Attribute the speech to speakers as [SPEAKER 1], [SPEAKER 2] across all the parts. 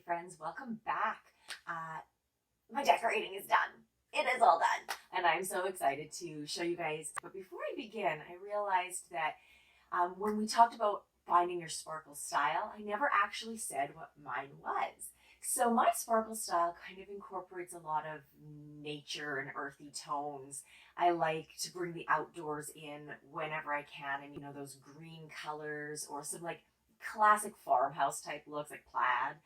[SPEAKER 1] friends, welcome back. My decorating is done. It is all done, and I'm so excited to show you guys. But before I begin, I realized that when we talked about finding your sparkle style, I never actually said what mine was. So my sparkle style kind of incorporates a lot of nature and earthy tones. I like to bring the outdoors in whenever I can, and those green colors or some like classic farmhouse type looks like plaid.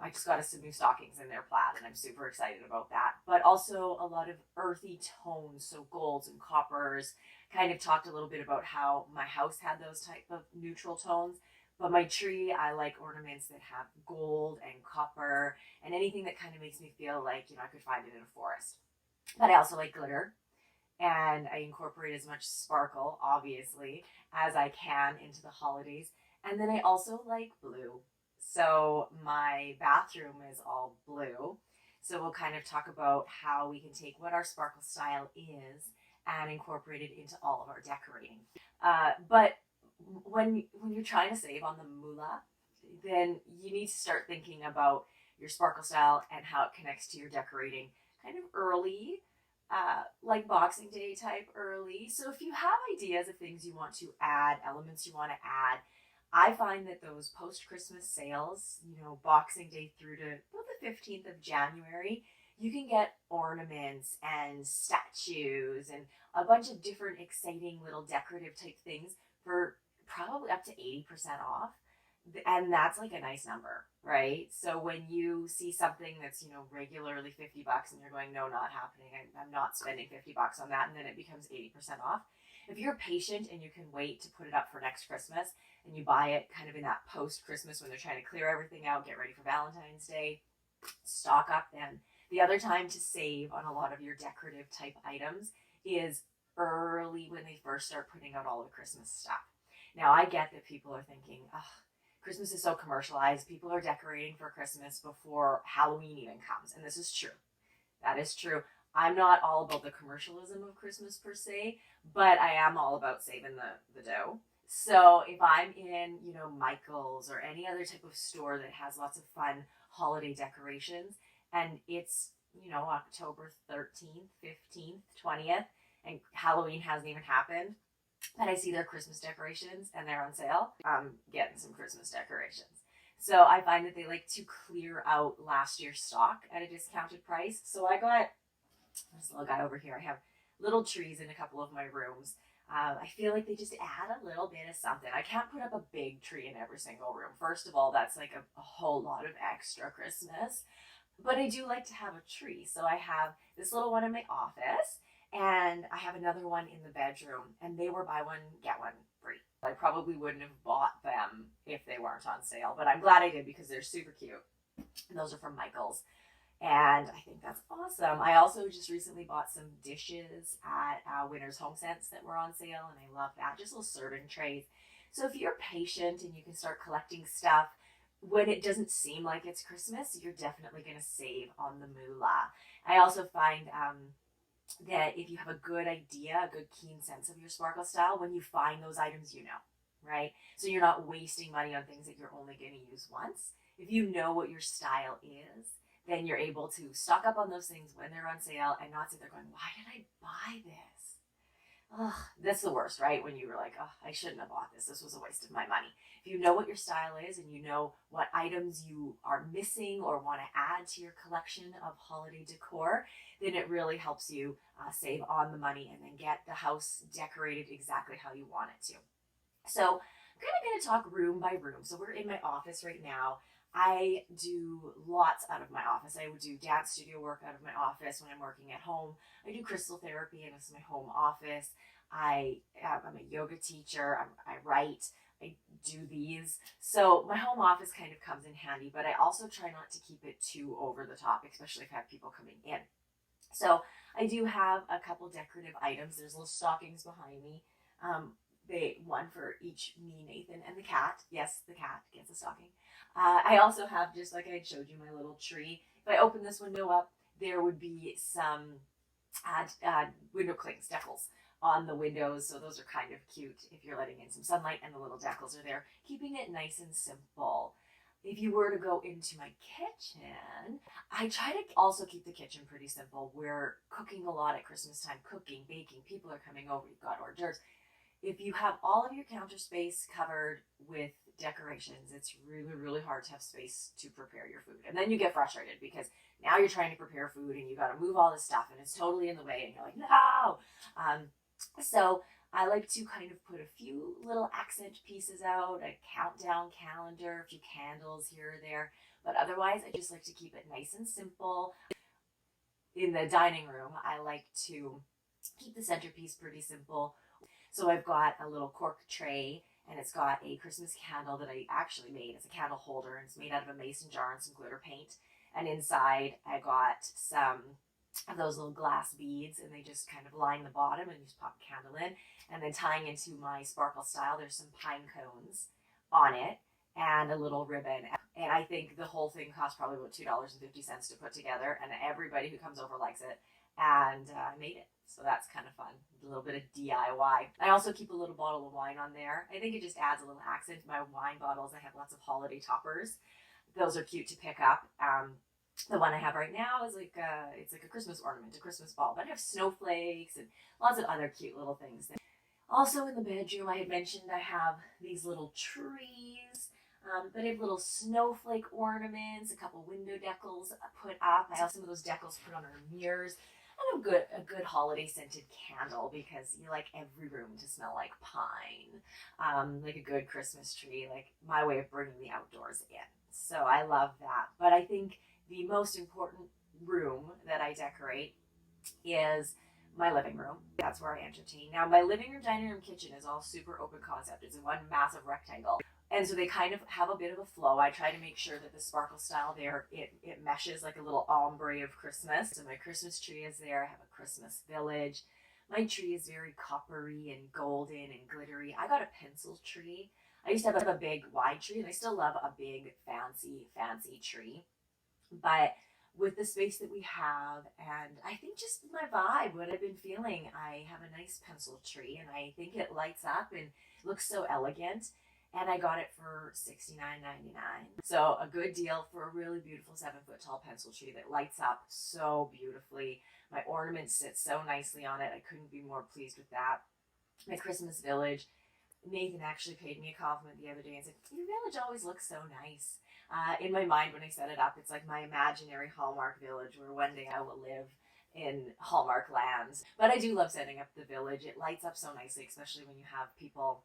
[SPEAKER 1] I just got us some new stockings in their plaid, and I'm super excited about that. But also a lot of earthy tones, so golds and coppers. Kind of talked a little bit about how my house had those type of neutral tones. But my tree, I like ornaments that have gold and copper and anything that kind of makes me feel like, I could find it in a forest. But I also like glitter, and I incorporate as much sparkle, obviously, as I can into the holidays. And then I also like blue. So my bathroom is all blue. So we'll kind of talk about how we can take what our sparkle style is and incorporate it into all of our decorating. But when you're trying to save on the moolah, then you need to start thinking about your sparkle style and how it connects to your decorating kind of early, like Boxing Day type early. So if you have ideas of things you want to add, elements you want to add, I find that those post-Christmas sales, Boxing Day through to about the 15th of January, you can get ornaments and statues and a bunch of different exciting little decorative type things for probably up to 80% off. And that's like a nice number, right? So when you see something that's, regularly $50 and you're going, no, not happening. I'm not spending $50 on that. And then it becomes 80% off. If you're patient and you can wait to put it up for next Christmas and you buy it kind of in that post-Christmas when they're trying to clear everything out, get ready for Valentine's Day, stock up then. The other time to save on a lot of your decorative type items is early when they first start putting out all the Christmas stuff. Now, I get that people are thinking, Christmas is so commercialized. People are decorating for Christmas before Halloween even comes. And this is true. That is true. I'm not all about the commercialism of Christmas per se, but I am all about saving the dough. So if I'm in, Michael's or any other type of store that has lots of fun holiday decorations, and it's, October 13th, 15th, 20th, and Halloween hasn't even happened, and I see their Christmas decorations and they're on sale, I'm getting some Christmas decorations. So I find that they like to clear out last year's stock at a discounted price. So I got this little guy over here. I have little trees in a couple of my rooms. I feel like they just add a little bit of something. I can't put up a big tree in every single room. First of all, that's like a whole lot of extra Christmas. But I do like to have a tree. So I have this little one in my office, and I have another one in the bedroom, and they were buy one, get one free. I probably wouldn't have bought them if they weren't on sale, but I'm glad I did because they're super cute. And those are from Michael's. And I think that's awesome. I also just recently bought some dishes at Winners Home Sense that were on sale, and I love that. Just little serving trays. So if you're patient and you can start collecting stuff when it doesn't seem like it's Christmas, you're definitely going to save on the moolah. I also find that if you have a good idea, a good keen sense of your sparkle style, when you find those items, right? So you're not wasting money on things that you're only going to use once. If you know what your style is, then you're able to stock up on those things when they're on sale and not sit there going, why did I buy this? That's the worst, right? When you were like, I shouldn't have bought this. This was a waste of my money. If you know what your style is and you know what items you are missing or want to add to your collection of holiday decor, then it really helps you save on the money and then get the house decorated exactly how you want it to. So I'm kind of going to talk room by room. So we're in my office right now. I do lots out of my office. I would do dance studio work out of my office when I'm working at home. I do crystal therapy, and it's my home office. I'm a yoga teacher. I write. I do these. So my home office kind of comes in handy, but I also try not to keep it too over the top, especially if I have people coming in. So I do have a couple decorative items. There's little stockings behind me. One for each me, Nathan, and the cat. Yes, the cat gets a stocking. I also have, just like I showed you, my little tree. If I open this window up, there would be some window clings, decals on the windows. So those are kind of cute if you're letting in some sunlight, and the little decals are there, keeping it nice and simple. If you were to go into my kitchen, I try to also keep the kitchen pretty simple. We're cooking a lot at Christmas time, cooking, baking, people are coming over, you've got hors d'oeuvres. If you have all of your counter space covered with decorations, it's really, really hard to have space to prepare your food. And then you get frustrated because now you're trying to prepare food and you got to move all this stuff and it's totally in the way and you're like, no. So I like to kind of put a few little accent pieces out, a countdown calendar, a few candles here or there. But otherwise, I just like to keep it nice and simple. In the dining room, I like to keep the centerpiece pretty simple. So I've got a little cork tray and it's got a Christmas candle that I actually made. It's a candle holder and it's made out of a mason jar and some glitter paint. And inside I got some of those little glass beads and they just kind of line the bottom and you just pop a candle in. And then tying into my sparkle style, there's some pine cones on it and a little ribbon. And I think the whole thing cost probably about $2.50 to put together. And everybody who comes over likes it. And I made it. So that's kind of fun. A little bit of DIY. I also keep a little bottle of wine on there. I think it just adds a little accent to my wine bottles. I have lots of holiday toppers. Those are cute to pick up. The one I have right now is it's like a Christmas ornament, a Christmas ball, but I have snowflakes and lots of other cute little things. Also in the bedroom, I had mentioned I have these little trees, but I have little snowflake ornaments, a couple window decals put up. I have some of those decals put on our mirrors. And a good holiday scented candle because you like every room to smell like pine, like a good Christmas tree, like my way of bringing the outdoors in. So I love that. But I think the most important room that I decorate is my living room. That's where I entertain. Now my living room, dining room, kitchen is all super open concept. It's one massive rectangle. And so they kind of have a bit of a flow. I try to make sure that the sparkle style there, it meshes like a little ombre of Christmas. So my Christmas tree is there. I have a Christmas village. My tree is very coppery and golden and glittery. I got a pencil tree. I used to have a big wide tree and I still love a big fancy tree. But with the space that we have and I think just my vibe, what I've been feeling, I have a nice pencil tree and I think it lights up and looks so elegant. And I got it for $69.99. So a good deal for a really beautiful 7-foot tall pencil tree that lights up so beautifully. My ornaments sit so nicely on it. I couldn't be more pleased with that. My Christmas village. Nathan actually paid me a compliment the other day and said, your village always looks so nice. In my mind when I set it up, it's like my imaginary Hallmark village where one day I will live in Hallmark lands. But I do love setting up the village. It lights up so nicely, especially when you have people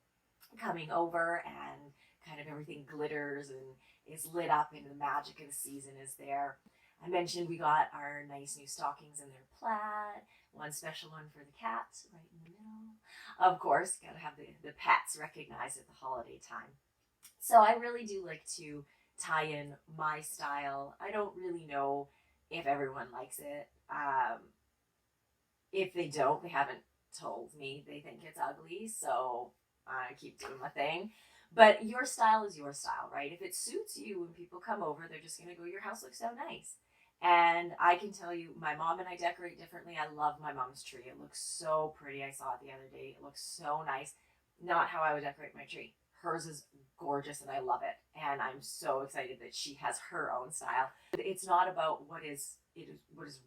[SPEAKER 1] coming over and kind of everything glitters and is lit up and the magic of the season is there. I mentioned we got our nice new stockings in their plaid, one special one for the cat right in the middle. Of course, got to have the pets recognized at the holiday time. So I really do like to tie in my style. I don't really know if everyone likes it. If they don't, they haven't told me they think it's ugly, so I keep doing my thing. But your style is your style, right? If it suits you when people come over, they're just going to go, your house looks so nice. And I can tell you, my mom and I decorate differently. I love my mom's tree. It looks so pretty. I saw it the other day. It looks so nice. Not how I would decorate my tree. Hers is gorgeous and I love it. And I'm so excited that she has her own style. It's not about what is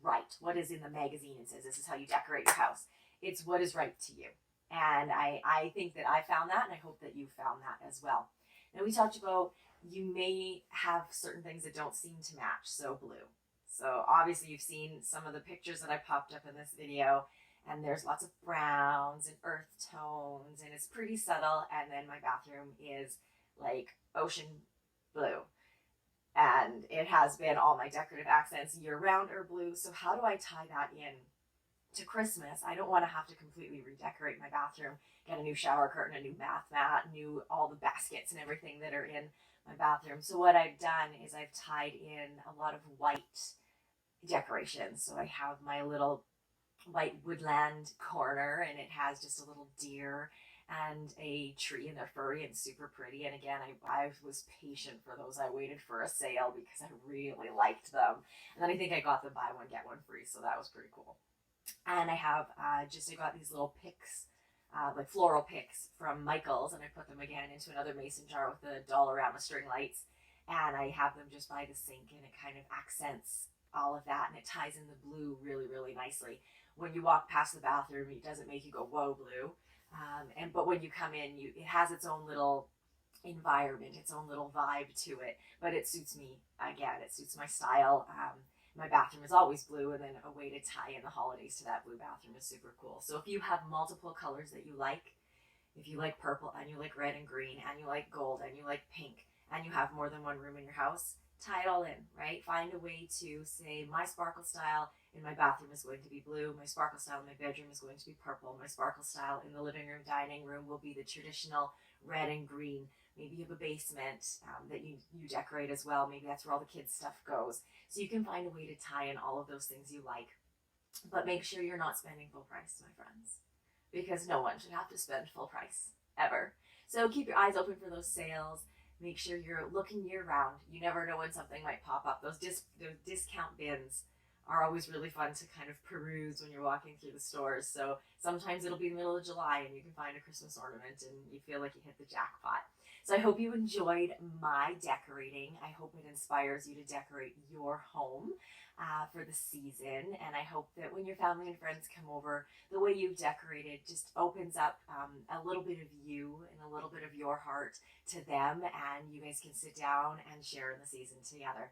[SPEAKER 1] right, what is in the magazine and says this is how you decorate your house. It's what is right to you. And I think that I found that, and I hope that you found that as well. Now we talked about you may have certain things that don't seem to match, so blue. So obviously you've seen some of the pictures that I popped up in this video, and there's lots of browns and earth tones, and it's pretty subtle. And then my bathroom is like ocean blue. And it has been all my decorative accents year round are blue. So how do I tie that in to Christmas? I don't want to have to completely redecorate my bathroom, get a new shower curtain, a new bath mat, new all the baskets and everything that are in my bathroom. So what I've done is I've tied in a lot of white decorations. So I have my little white woodland corner and it has just a little deer and a tree and they're furry and super pretty. And again, I was patient for those. I waited for a sale because I really liked them. And then I think I got the buy one, get one free. So that was pretty cool. And I have I got these little picks, like floral picks from Michael's, and I put them again into another mason jar with the Dollarama string lights. and I have them just by the sink, and it kind of accents all of that, and it ties in the blue really, really nicely. When you walk past the bathroom, it doesn't make you go, whoa, blue. But when you come in, it has its own little environment, its own little vibe to it, but it suits me. Again, it suits my style. My bathroom is always blue, and then a way to tie in the holidays to that blue bathroom is super cool. So if you have multiple colors that you like, if you like purple and you like red and green and you like gold and you like pink and you have more than one room in your house, tie it all in, right? Find a way to say, my sparkle style in my bathroom is going to be blue, my sparkle style in my bedroom is going to be purple, my sparkle style in the living room, dining room will be the traditional red and green. Maybe you have a basement that you decorate as well. Maybe that's where all the kids' stuff goes. So you can find a way to tie in all of those things you like. But make sure you're not spending full price, my friends, because no one should have to spend full price, ever. So keep your eyes open for those sales. Make sure you're looking year round. You never know when something might pop up. Those discount bins are always really fun to kind of peruse when you're walking through the stores. So sometimes it'll be the middle of July and you can find a Christmas ornament and you feel like you hit the jackpot. So I hope you enjoyed my decorating. I hope it inspires you to decorate your home for the season. And I hope that when your family and friends come over, the way you've decorated just opens up a little bit of you and a little bit of your heart to them, and you guys can sit down and share in the season together.